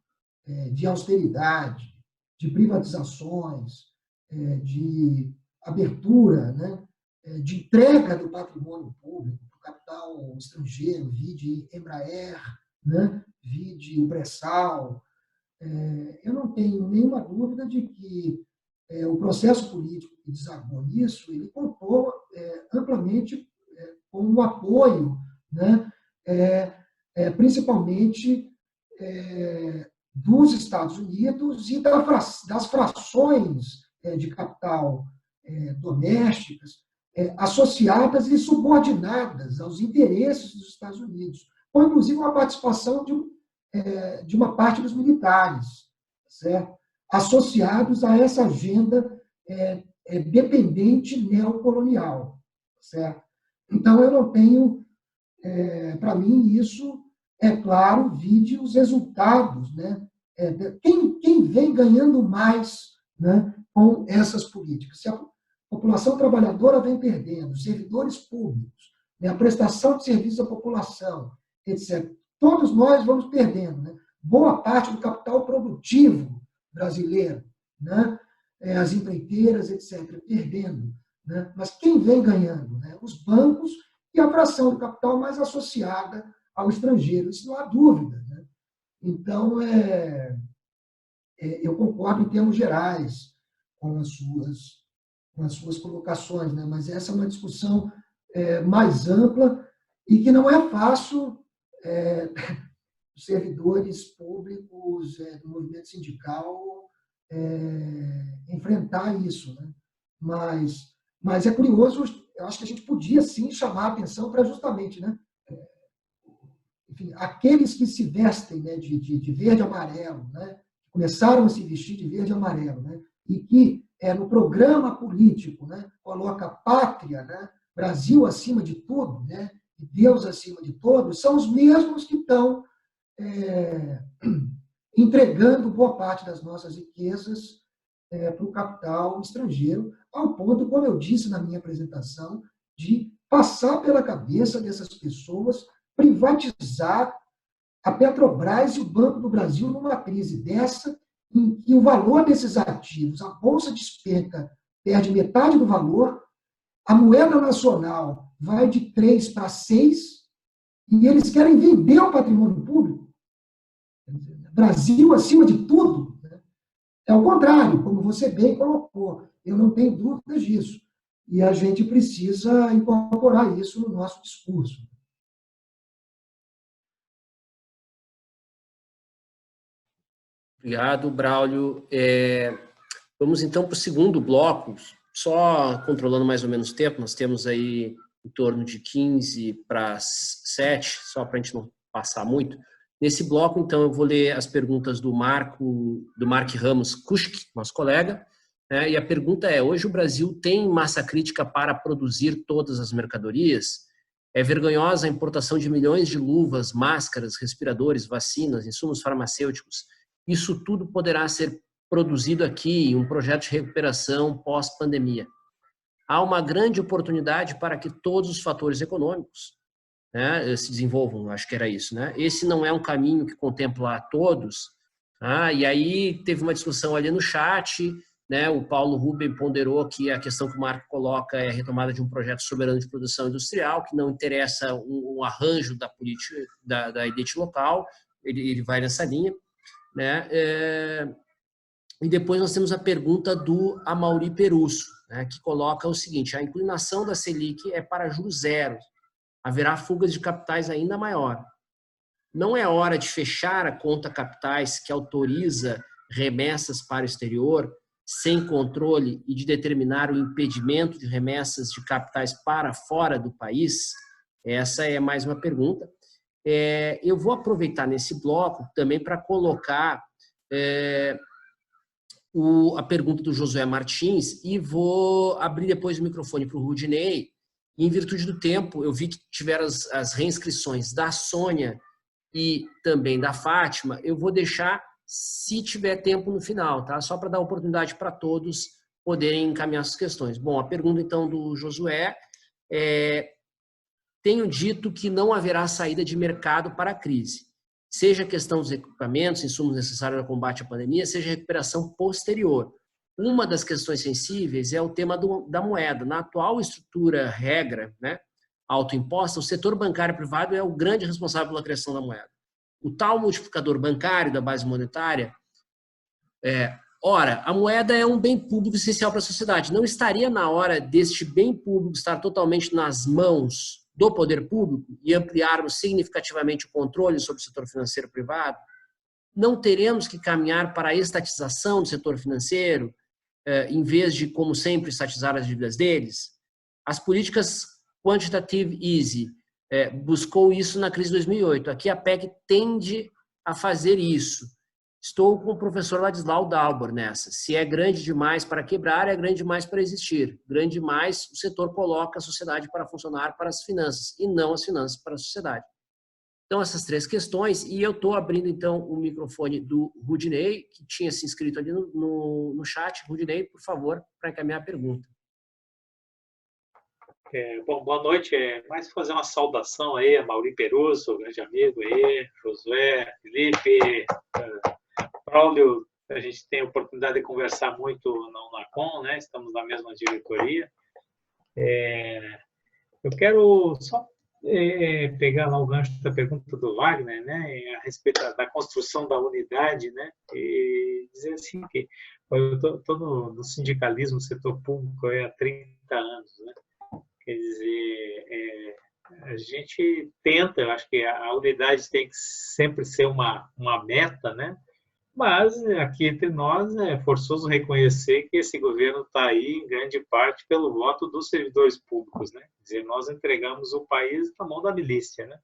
de austeridade, de privatizações, de abertura, né, de entrega do patrimônio público para o capital estrangeiro, vide Embraer, né, vide o Bressal. Eu não tenho nenhuma dúvida de que o processo político que desagou nisso, ele contou amplamente com o apoio, né, principalmente dos Estados Unidos e das frações de capital domésticas associadas e subordinadas aos interesses dos Estados Unidos, com inclusive uma participação de uma parte dos militares, certo? Associados a essa agenda dependente neocolonial, certo? Então, eu não tenho, para mim, isso é claro, vide os resultados, né? Quem vem ganhando mais, né, com essas políticas? Se a população trabalhadora vem perdendo, os servidores públicos, né, a prestação de serviços à população, etc. Todos nós vamos perdendo, né? Boa parte do capital produtivo brasileiro, né? As empreiteiras, etc., perdendo, né? Mas quem vem ganhando? Né? Os bancos e a fração do capital mais associada ao estrangeiro, isso não há dúvida, né? Então, eu concordo em termos gerais com as suas colocações, né? Mas essa é uma discussão mais ampla e que não é fácil os servidores públicos do movimento sindical enfrentar isso, né? Mas é curioso, eu acho que a gente podia, sim, chamar a atenção para justamente, né, enfim, aqueles que se vestem, né, de verde e amarelo, né, começaram a se vestir de verde e amarelo, né, e que no programa político, né, coloca pátria, né, Brasil acima de tudo, né, e Deus acima de todos, são os mesmos que estão entregando boa parte das nossas riquezas para o capital estrangeiro, ao ponto, como eu disse na minha apresentação, de passar pela cabeça dessas pessoas privatizar a Petrobras e o Banco do Brasil numa crise dessa, em que o valor desses ativos, a Bolsa despenca, perde metade do valor, a moeda nacional vai de 3 para 6, e eles querem vender o patrimônio público. Brasil acima de tudo. É o contrário, como você bem colocou. Eu não tenho dúvidas disso. E a gente precisa incorporar isso no nosso discurso. Obrigado, Braulio. Vamos então para o segundo bloco, só controlando mais ou menos o tempo, nós temos aí em torno de 15 para 7, só para a gente não passar muito. Nesse bloco, então, eu vou ler as perguntas do Mark Ramos Kuschk, nosso colega, né? E a pergunta é: hoje o Brasil tem massa crítica para produzir todas as mercadorias? É vergonhosa a importação de milhões de luvas, máscaras, respiradores, vacinas, insumos farmacêuticos. Isso tudo poderá ser produzido aqui em um projeto de recuperação pós-pandemia. Há uma grande oportunidade para que todos os fatores econômicos, né, se desenvolvam, acho que era isso, né? Esse não é um caminho que contempla a todos. E aí teve uma discussão ali no chat, né? O Paulo Ruben ponderou que a questão que o Marco coloca é a retomada de um projeto soberano de produção industrial, que não interessa um arranjo da política, da elite local, ele vai nessa linha, né? E depois nós temos a pergunta do Amaury Perusso, né, que coloca o seguinte: a inclinação da Selic é para juros zero. Haverá fugas de capitais ainda maior. Não é hora de fechar a conta capitais que autoriza remessas para o exterior sem controle e de determinar o impedimento de remessas de capitais para fora do país? Essa é mais uma pergunta. Eu vou aproveitar nesse bloco também para colocar a pergunta do Josué Martins e vou abrir depois o microfone para o Rudinei. E, em virtude do tempo, eu vi que tiveram as reinscrições da Sônia e também da Fátima. Eu vou deixar, se tiver tempo, no final, tá? Só para dar oportunidade para todos poderem encaminhar suas questões. Bom, a pergunta, então, do Josué é: tenho dito que não haverá saída de mercado para a crise, seja a questão dos equipamentos, insumos necessários ao combate à pandemia, seja a recuperação posterior. Uma das questões sensíveis é o tema da moeda. Na atual estrutura regra, né, autoimposta, o setor bancário privado é o grande responsável pela criação da moeda. O tal multiplicador bancário da base monetária, ora, a moeda é um bem público essencial para a sociedade. Não estaria na hora deste bem público estar totalmente nas mãos do poder público e ampliarmos significativamente o controle sobre o setor financeiro privado? Não teremos que caminhar para a estatização do setor financeiro, em vez de, como sempre, estatizar as dívidas deles? As políticas quantitative easy buscou isso na crise de 2008. Aqui a PEC tende a fazer isso. Estou com o professor Ladislau Dalbor nessa. Se é grande demais para quebrar, é grande demais para existir. Grande demais, o setor coloca a sociedade para funcionar para as finanças, e não as finanças para a sociedade. Então, essas três questões, e eu estou abrindo, então, o microfone do Rudinei, que tinha se inscrito ali no chat. Rudinei, por favor, para encaminhar a pergunta. Bom, boa noite. Mais fazer uma saudação aí a Amaury Perusso, grande amigo aí, Josué, Felipe, Braulio. A gente tem a oportunidade de conversar muito na UNACOM, né? Estamos na mesma diretoria. Eu quero só pegar lá o gancho da pergunta do Wagner, né, a respeito da construção da unidade, né, e dizer assim que eu estou no sindicalismo, no setor público há 30 anos, né, quer dizer, a gente tenta, eu acho que a unidade tem que sempre ser uma meta, né, mas aqui entre nós é forçoso reconhecer que esse governo está aí, em grande parte, pelo voto dos servidores públicos, né? Quer dizer, nós entregamos o país na mão da milícia, né?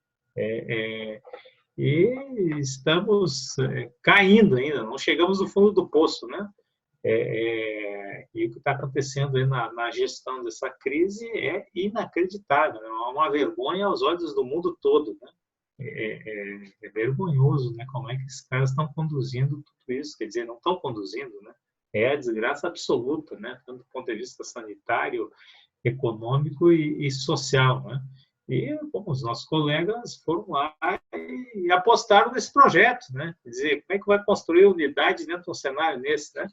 E estamos caindo ainda, não chegamos no fundo do poço, né? E o que está acontecendo aí na gestão dessa crise é inacreditável, é uma vergonha aos olhos do mundo todo, né? é vergonhoso, né? Como é que esses caras estão conduzindo tudo isso? Quer dizer, não estão conduzindo, né? É a desgraça absoluta, né? Tanto do ponto de vista sanitário, econômico e social, né? E como os nossos colegas foram lá e apostaram nesse projeto, né? Quer dizer, como é que vai construir unidade dentro de um cenário desse, né?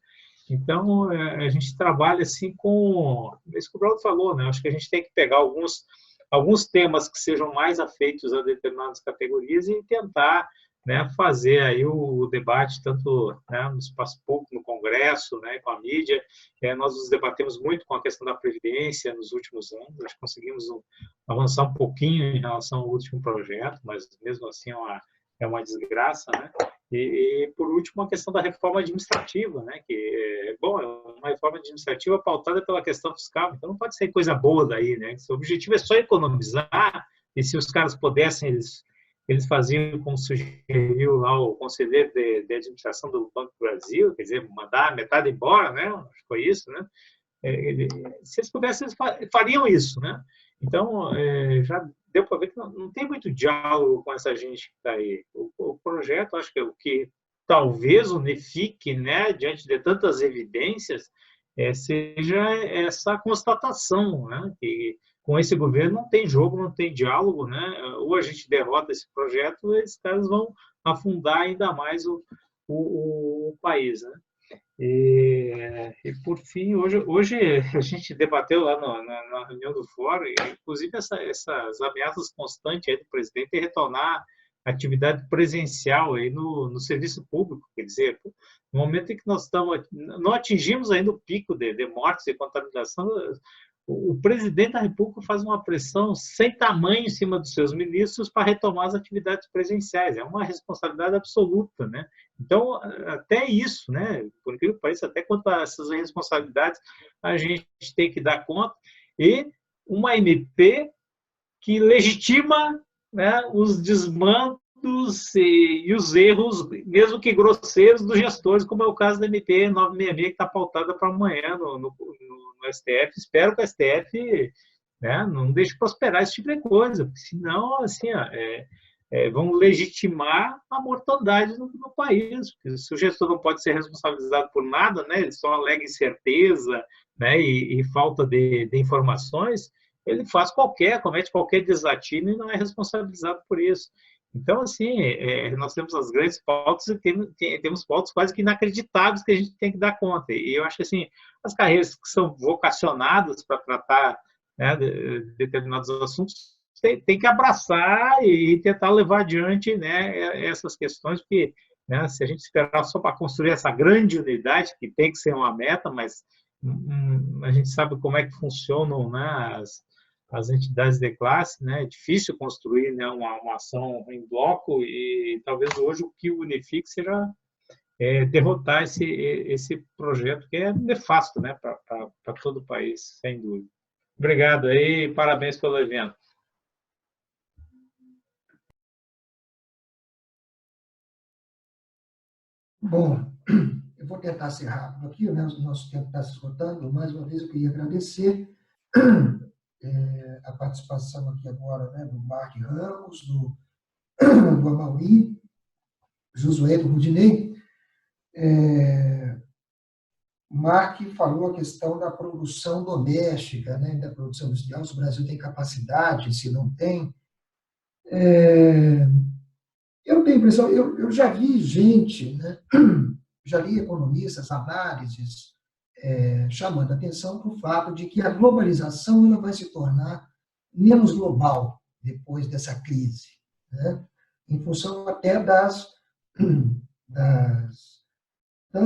Então, a gente trabalha assim com isso que o Braulio falou, né? Acho que a gente tem que pegar alguns temas que sejam mais afeitos a determinadas categorias e tentar, né, fazer aí o debate tanto, né, no espaço público, no Congresso, né, com a mídia. Nós nos debatemos muito com a questão da previdência nos últimos anos. Acho que conseguimos avançar um pouquinho em relação ao último projeto, mas mesmo assim é uma desgraça, né? E por último, a questão da reforma administrativa, né? Que bom, é uma reforma administrativa pautada pela questão fiscal, então não pode ser coisa boa daí, né? Se o objetivo é só economizar, e se os caras pudessem, eles faziam como sugeriu lá o conselheiro de administração do Banco do Brasil, quer dizer, mandar metade embora, né? Acho que foi isso, né? Se eles pudessem, eles fariam isso, né? Então, já deu para ver que não tem muito diálogo com essa gente que está aí. O projeto, acho que é o que talvez unifique, né, diante de tantas evidências, seja essa constatação, né, que com esse governo não tem jogo, não tem diálogo, né? Ou a gente derrota esse projeto, ou esses caras vão afundar ainda mais o país, né? E por fim, hoje a gente debateu lá na reunião do fórum, inclusive essas ameaças constantes aí do presidente de retornar a atividade presencial aí no serviço público. Quer dizer, no momento em que nós não atingimos ainda o pico de mortes e contaminação, o presidente da República faz uma pressão sem tamanho em cima dos seus ministros para retomar as atividades presenciais. É uma responsabilidade absoluta, né? Então, até isso, né? Por incrível que pareça, até quanto a essas responsabilidades, a gente tem que dar conta. E uma MP que legitima, né, os desmandos e os erros, mesmo que grosseiros, dos gestores, como é o caso da MP 966, que está pautada para amanhã no STF. Espero que o STF, né, não deixe prosperar esse tipo de coisa, porque senão, assim, vão legitimar a mortandade no país. Porque se o gestor não pode ser responsabilizado por nada, né, ele só alega incerteza, né, e falta de informações, ele comete qualquer desatino e não é responsabilizado por isso. Então, assim, nós temos as grandes pautas e temos pautas quase que inacreditáveis que a gente tem que dar conta. E eu acho que, assim, as carreiras que são vocacionadas para tratar, né, de determinados assuntos tem que abraçar e tentar levar adiante, né, essas questões, porque, né, se a gente esperar só para construir essa grande unidade, que tem que ser uma meta, mas a gente sabe como é que funcionam, né, as entidades de classe, né? É difícil construir, né, uma ação em bloco e talvez hoje o que unifique seja derrotar esse projeto que é nefasto, né, para todo o país, sem dúvida. Obrigado aí, parabéns pelo evento. Bom, eu vou tentar ser rápido aqui, né? O nosso tempo está se esgotando. Mais uma vez eu queria agradecer a participação aqui agora, né, do Mark Ramos, do Amaury, Josué, do Rudinei. Mark falou a questão da produção doméstica, né, da produção industrial, se o Brasil tem capacidade, se não tem. Eu tenho a impressão, eu já vi gente, né, já li economistas, análises, chamando a atenção para o fato de que a globalização ela vai se tornar menos global depois dessa crise, né? Em função até das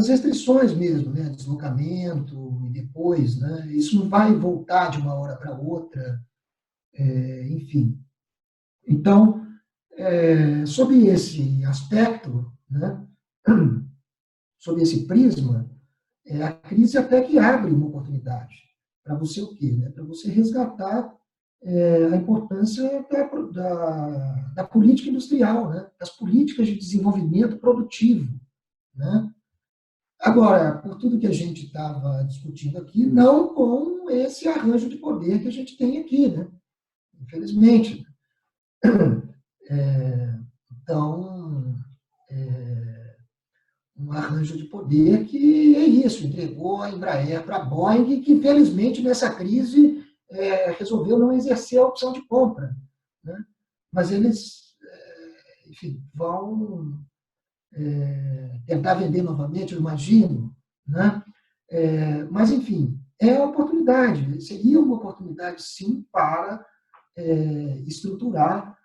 restrições mesmo, né? Deslocamento e depois, né? Isso não vai voltar de uma hora para outra, enfim. Então, sob esse aspecto, né? Sob esse prisma, a crise até que abre uma oportunidade para você o quê? Né? Para você resgatar a importância da política industrial, né? Das políticas de desenvolvimento produtivo, né? Agora, por tudo que a gente estava discutindo aqui, não com esse arranjo de poder que a gente tem aqui, né? Infelizmente. Então, um arranjo de poder que é isso, entregou a Embraer para a Boeing, que, infelizmente, nessa crise, resolveu não exercer a opção de compra, né? Mas eles, enfim, vão tentar vender novamente, eu imagino, né? Mas, enfim, é uma oportunidade, seria uma oportunidade, sim, para estruturar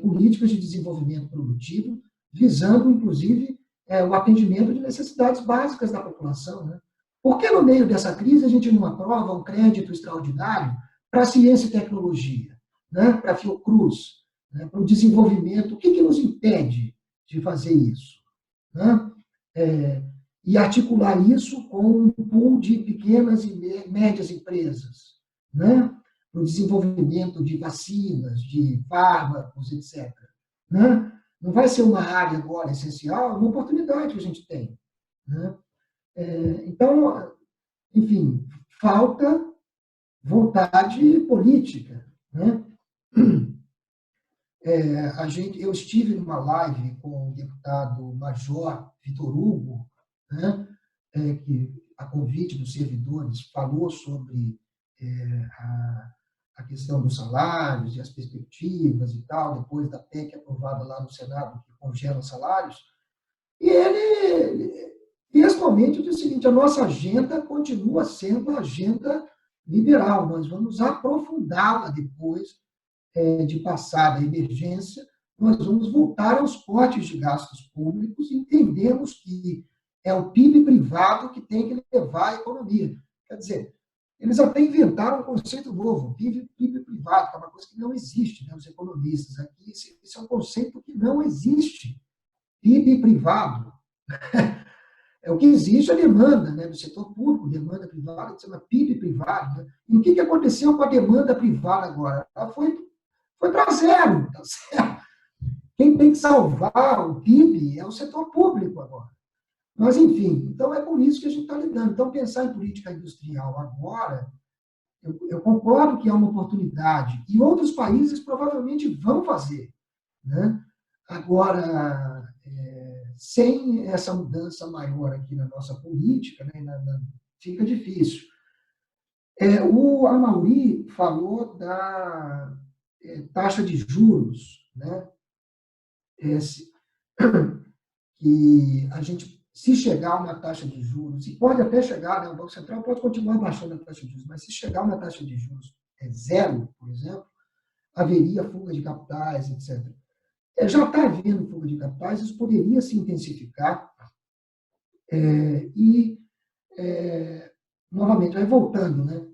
políticas de desenvolvimento produtivo, visando, inclusive, o atendimento de necessidades básicas da população, né? Por que, no meio dessa crise, a gente não aprova um crédito extraordinário para a ciência e tecnologia, né? Para a Fiocruz, né? Para o desenvolvimento? O que nos impede de fazer isso, né? E articular isso com um pool de pequenas e médias empresas, né? Para o desenvolvimento de vacinas, de fármacos, etc. Né? Não vai ser uma área agora essencial, é uma oportunidade que a gente tem, né? Então, enfim, falta vontade política, né? Eu estive numa live com o deputado Major Vitor Hugo, né, que, a convite dos servidores, falou sobre a questão dos salários e as perspectivas e tal, depois da PEC aprovada lá no Senado, que congela os salários. E ele textualmente disse o seguinte: a nossa agenda continua sendo a agenda liberal, nós vamos aprofundá-la depois de passar da emergência, nós vamos voltar aos cortes de gastos públicos, entendemos que é o PIB privado que tem que levar a economia. Quer dizer, eles até inventaram um conceito novo, PIB privado, que é uma coisa que não existe, né, os economistas. Aqui, esse é um conceito que não existe, PIB privado. O que existe é a demanda, né, do setor público, demanda privada, que se chama PIB privado. Né? E o que aconteceu com a demanda privada agora? Ela foi para zero, tá certo? Quem tem que salvar o PIB é o setor público agora. Mas, enfim, então é com isso que a gente está lidando. Então, pensar em política industrial agora, eu concordo que é uma oportunidade, e outros países provavelmente vão fazer, né? Agora, sem essa mudança maior aqui na nossa política, né, fica difícil. O Amaury falou da taxa de juros, né? Que a gente, se chegar a uma taxa de juros, e pode até chegar, né, o Banco Central pode continuar baixando a taxa de juros, mas se chegar a uma taxa de juros zero, por exemplo, haveria fuga de capitais, etc. Já está havendo fuga de capitais, isso poderia se intensificar. Novamente, vai voltando, né,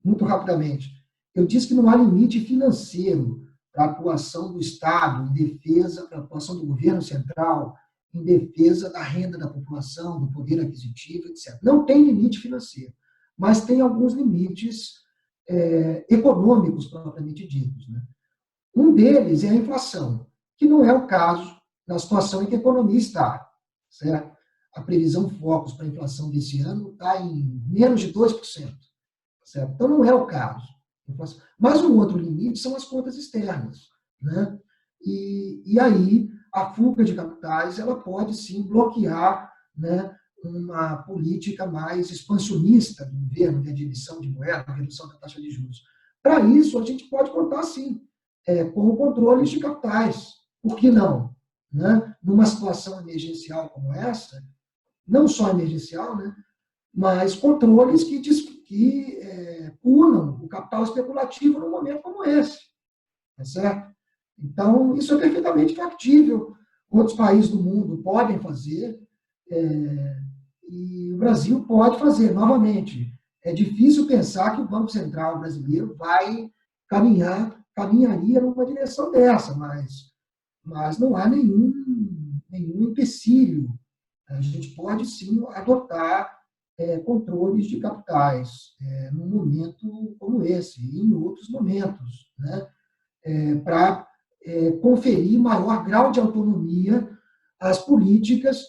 muito rapidamente. Eu disse que não há limite financeiro para a atuação do Estado em defesa, para a atuação do governo central em defesa da renda da população, do poder aquisitivo, etc. Não tem limite financeiro, mas tem alguns limites econômicos, propriamente ditos, né? Um deles é a inflação, que não é o caso na situação em que a economia está, certo? A previsão Focus para a inflação desse ano está em menos de 2%, certo? Então, não é o caso. Mas um outro limite são as contas externas, né? E aí, a fuga de capitais ela pode, sim, bloquear, né, uma política mais expansionista do governo, de emissão de moeda, redução da taxa de juros. Para isso, a gente pode contar, sim, com controles de capitais. Por que não? Né? Numa situação emergencial como essa, não só emergencial, né, mas controles que punam o capital especulativo num momento como esse. Tá certo? Então, isso é perfeitamente factível. Outros países do mundo podem fazer, e o Brasil pode fazer. Novamente, é difícil pensar que o Banco Central brasileiro vai caminharia numa direção dessa, mas não há nenhum empecilho. A gente pode, sim, adotar controles de capitais num momento como esse e em outros momentos, né? Para conferir maior grau de autonomia às políticas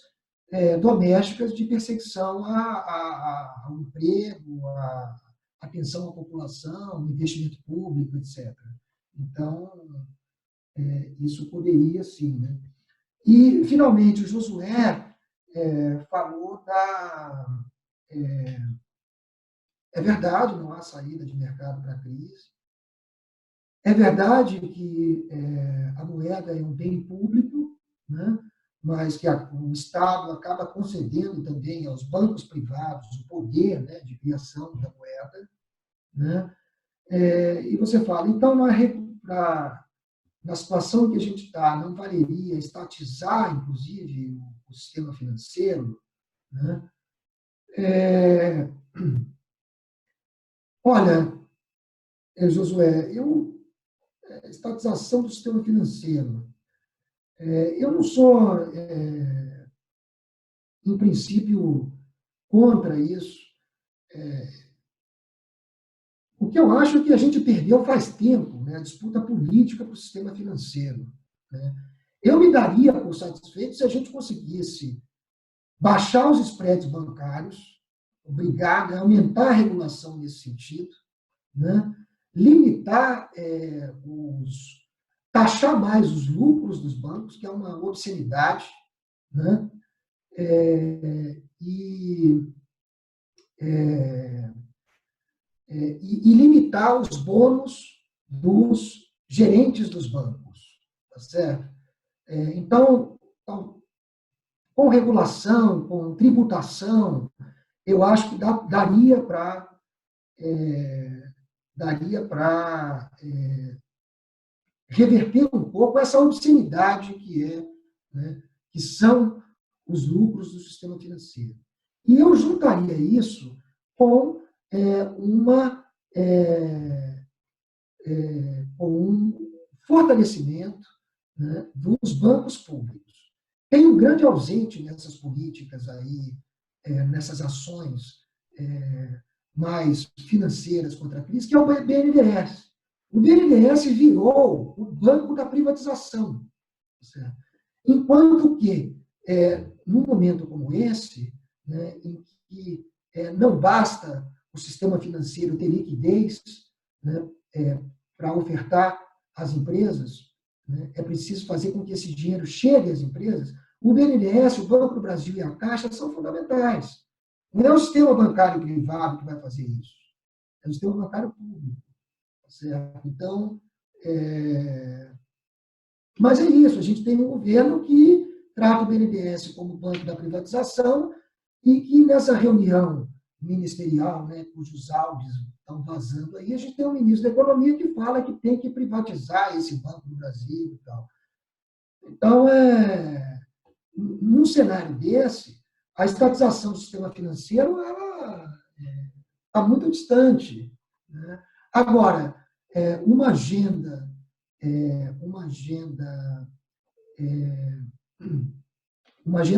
domésticas de perseguição ao emprego, à atenção à população, investimento público, etc. Então, isso poderia sim, né? E, finalmente, o Josué falou da... É verdade, não há saída de mercado para a crise. É verdade que a moeda é um bem público, né? Mas que o Estado acaba concedendo também aos bancos privados o poder, né, de criação da moeda, né? E você fala, então, na situação que a gente está, não valeria estatizar, inclusive, o sistema financeiro, né? Olha, Josué, estatização do sistema financeiro. Eu não sou, em princípio, contra isso. O que eu acho é que a gente perdeu faz tempo, né, a disputa política para o sistema financeiro, né? Eu me daria por satisfeito se a gente conseguisse baixar os spreads bancários, obrigar, né, aumentar a regulação nesse sentido, né, limitar, taxar mais os lucros dos bancos, que é uma obscenidade, né, e limitar os bônus dos gerentes dos bancos, tá certo? Então, com regulação, com tributação, eu acho que daria para reverter um pouco essa obscenidade né, que são os lucros do sistema financeiro. E eu juntaria isso com um fortalecimento, né, dos bancos públicos. Tem um grande ausente nessas políticas aí, nessas ações mais financeiras contra a crise, que é o BNDES. O BNDES virou o banco da privatização. Certo? Enquanto que, num momento como esse, né, em que não basta o sistema financeiro ter liquidez, né, para ofertar às empresas, né, é preciso fazer com que esse dinheiro chegue às empresas. O BNDES, o Banco do Brasil e a Caixa são fundamentais. Não é o sistema bancário privado que vai fazer isso. É o sistema bancário público. Certo? Então, mas é isso, a gente tem um governo que trata o BNDES como banco da privatização e que nessa reunião ministerial, né, cujos áudios estão vazando aí, a gente tem um ministro da Economia que fala que tem que privatizar esse Banco do Brasil e tal. Então, num cenário desse, a estatização do sistema financeiro está muito distante, né? Agora, uma agenda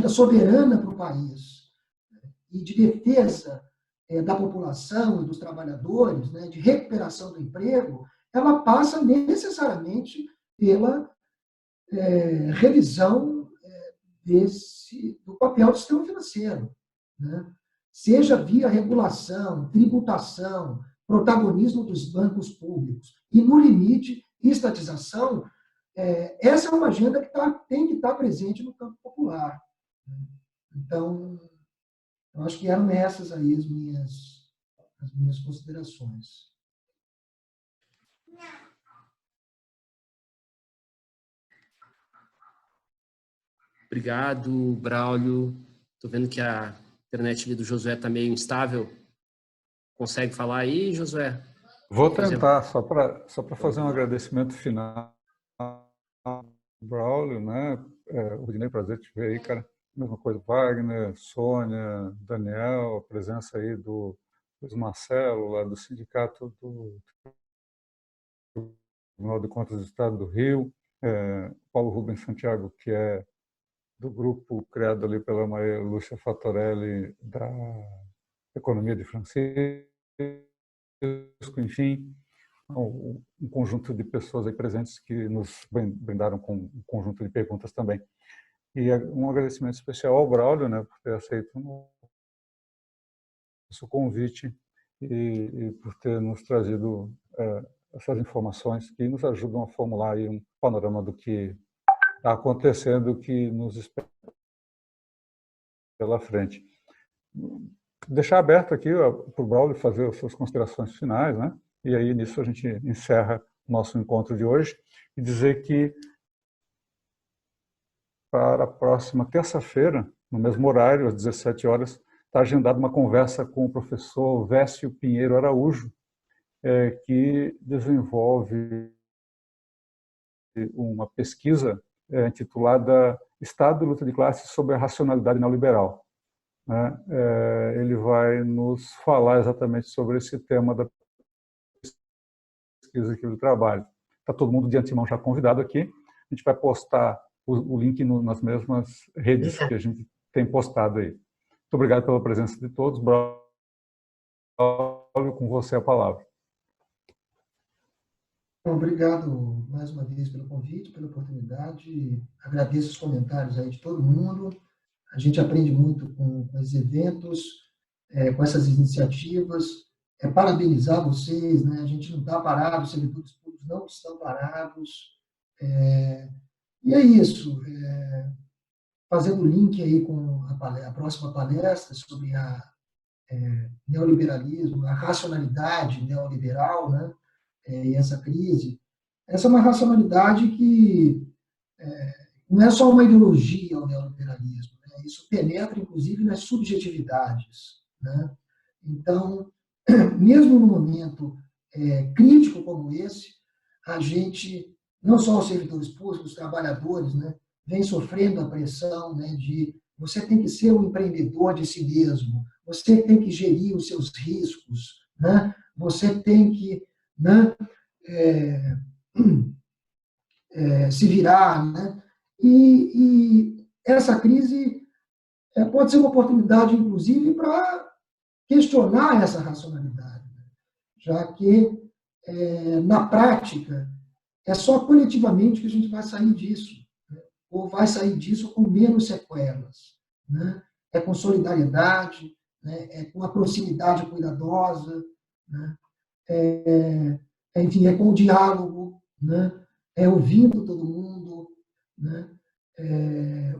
soberana para o país e de defesa da população e dos trabalhadores, né, de recuperação do emprego, ela passa necessariamente pela revisão do papel do sistema financeiro, né? Seja via regulação, tributação, protagonismo dos bancos públicos e, no limite, estatização. Essa é uma agenda que tem que estar presente no campo popular. Então, eu acho que eram essas aí as minhas considerações. Obrigado, Braulio. Estou vendo que a internet ali do Josué está meio instável. Consegue falar aí, Josué? Vou tentar, só para fazer um agradecimento final ao Braulio, né? Rodinei, prazer te ver aí, cara. Mesma coisa, Wagner, Sônia, Daniel, a presença aí do Luiz Marcelo, lá do Sindicato do Tribunal de Contas do Estado do Rio, Paulo Rubens Santiago, que é do grupo criado ali pela Maria Lúcia Fattorelli da Economia de Francisco, enfim, um conjunto de pessoas aí presentes que nos brindaram com um conjunto de perguntas também. E um agradecimento especial ao Braulio, né, por ter aceito o nosso convite e por ter nos trazido essas informações que nos ajudam a formular aí um panorama do que está acontecendo, o que nos espera pela frente. Deixar aberto aqui para o Braulio fazer as suas considerações finais, né? E aí nisso a gente encerra o nosso encontro de hoje e dizer que para a próxima terça-feira, no mesmo horário, às 17 horas, está agendada uma conversa com o professor Vécio Pinheiro Araújo, que desenvolve uma pesquisa intitulada Estado e Luta de Classes sobre a Racionalidade Neoliberal. Ele vai nos falar exatamente sobre esse tema da pesquisa que ele trabalha. Está todo mundo de antemão já convidado aqui. A gente vai postar o link nas mesmas redes que a gente tem postado aí. Muito obrigado pela presença de todos. Braulio, com você a palavra. Obrigado mais uma vez pelo convite, pela oportunidade. Agradeço os comentários aí de todo mundo. A gente aprende muito com esses eventos, com essas iniciativas. Parabenizar vocês, né? A gente não está parado, os servidores públicos não estão parados. E é isso. Fazendo link aí com a próxima palestra sobre neoliberalismo, a racionalidade neoliberal, né? E essa crise. Essa é uma racionalidade que não é só uma ideologia, o neoliberalismo. Né? Isso penetra, inclusive, nas subjetividades. Né? Então, mesmo no momento crítico como esse, a gente, não só os servidores públicos, os trabalhadores, né, vem sofrendo a pressão, né, de você tem que ser um empreendedor de si mesmo, você tem que gerir os seus riscos, né? Você tem que, né, se virar. Né? E essa crise pode ser uma oportunidade, inclusive, para questionar essa racionalidade, né? Já que, na prática, é só coletivamente que a gente vai sair disso, né? Ou vai sair disso com menos sequelas. Né? É com solidariedade, né? É com a proximidade cuidadosa, né? Enfim, é com o diálogo, né? É ouvindo todo mundo, né?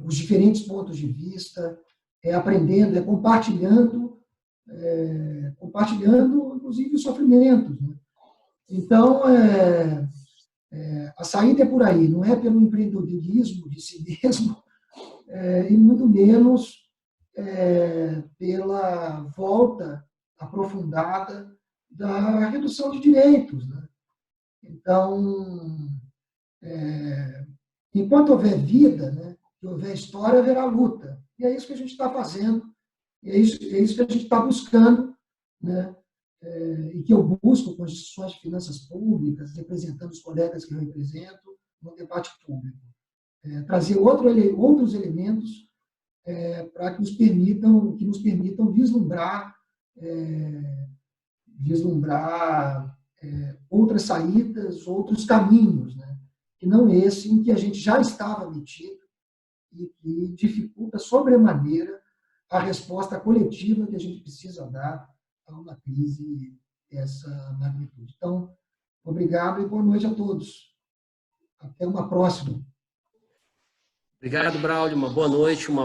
Os diferentes pontos de vista, aprendendo, compartilhando, inclusive, os sofrimentos. Né? Então, a saída é por aí, não é pelo empreendedorismo de si mesmo, e muito menos pela volta aprofundada da redução de direitos. Né? Então, enquanto houver vida, né, e houver história, haverá luta. E é isso que a gente está fazendo, e é isso que a gente está buscando, né, e que eu busco com as instituições de finanças públicas, representando os colegas que eu represento no debate público. Trazer outros elementos para que nos permitam vislumbrar outras saídas, outros caminhos, né? Que não esse em que a gente já estava metido e que dificulta sobremaneira a resposta coletiva que a gente precisa dar a uma crise dessa magnitude. Então, obrigado e boa noite a todos. Até uma próxima. Obrigado, Braulio. Uma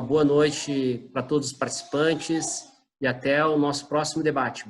boa noite para todos os participantes e até o nosso próximo debate.